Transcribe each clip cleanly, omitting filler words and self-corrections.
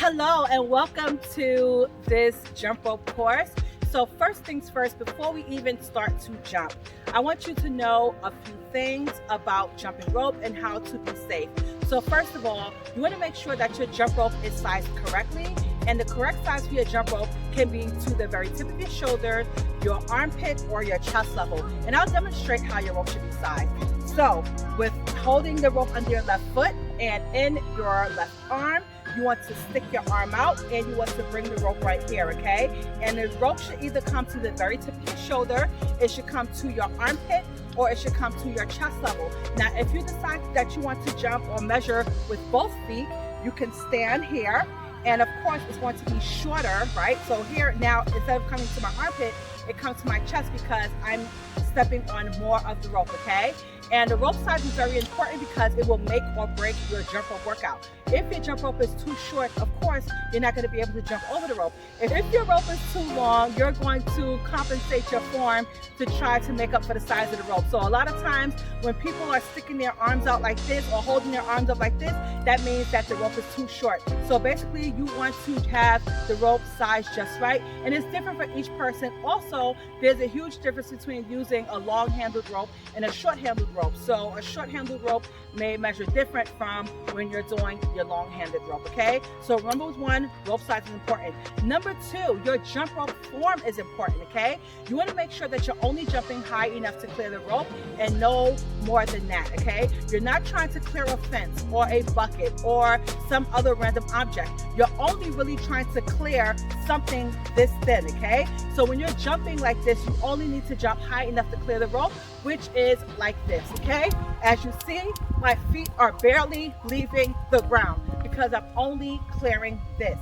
Hello and welcome to this jump rope course. So first things first, before we even start to jump, I want you to know a few things about jumping rope and how to be safe. So first of all, you want to make sure that your jump rope is sized correctly, and the correct size for your jump rope can be to the very tip of your shoulder, your armpit, or your chest level. And I'll demonstrate how your rope should be sized. So with holding the rope under your left foot and in your left arm, you want to stick your arm out and you want to bring the rope right here, okay? And the rope should either come to the very tip of your shoulder, it should come to your armpit, or it should come to your chest level. Now, if you decide that you want to jump or measure with both feet, you can stand here. And of course, it's going to be shorter, right? So here now, instead of coming to my armpit, it comes to my chest because I'm stepping on more of the rope, okay? And the rope size is very important because it will make or break your jump rope workout. If your jump rope is too short, of course, you're not going to be able to jump over the rope. If your rope is too long, you're going to compensate your form to try to make up for the size of the rope. So a lot of times when people are sticking their arms out like this or holding their arms up like this, that means that the rope is too short. So basically you want to have the rope size just right. And it's different for each person. Also, there's a huge difference between using a long-handled rope and a short-handled rope. So a short-handled rope may measure different from when you're doing your long-handed rope, okay? So number one, rope size is important. Number two, your jump rope form is important, okay? You want to make sure that you're only jumping high enough to clear the rope and no more than that, okay? You're not trying to clear a fence or a bucket or some other random object. You're only really trying to clear something this thin, okay? So when you're jumping like this, you only need to jump high enough to clear the rope, which is like this, okay? As you see, my feet are barely leaving the ground because I'm only clearing this.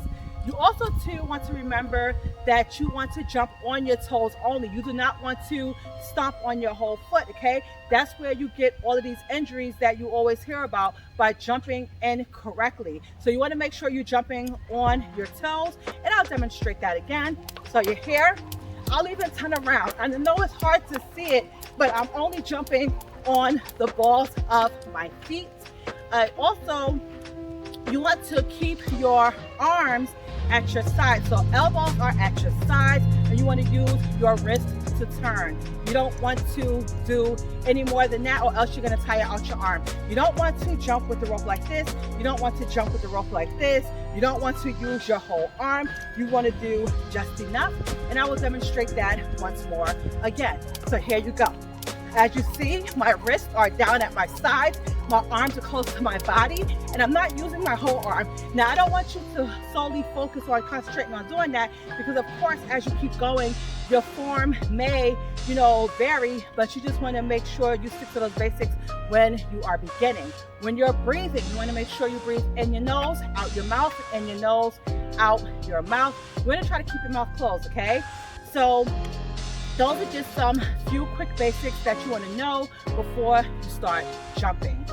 You also too want to remember that you want to jump on your toes only. You do not want to stomp on your whole foot, okay? That's where you get all of these injuries that you always hear about by jumping incorrectly. So you want to make sure you're jumping on your toes, and I'll demonstrate that again. So you're here. I'll even turn around. I know it's hard to see it, but I'm only jumping on the balls of my feet. Also, you want to keep your arms at your side. So elbows are at your sides, and you want to use your wrist to turn. You don't want to do any more than that, or else you're going to tire out your arm. You don't want to jump with the rope like this. You don't want to jump with the rope like this. You don't want to use your whole arm. You want to do just enough. And I will demonstrate that once more again. So here you go. As you see, my wrists are down at my sides, my arms are close to my body, and I'm not using my whole arm. Now, I don't want you to solely focus on concentrating on doing that because, of course, as you keep going, your form may, vary, but you just want to make sure you stick to those basics when you are beginning. When you're breathing, you want to make sure you breathe in your nose, out your mouth, and your nose, out your mouth. You want to try to keep your mouth closed, okay? So those are just some few quick basics that you want to know before you start jumping.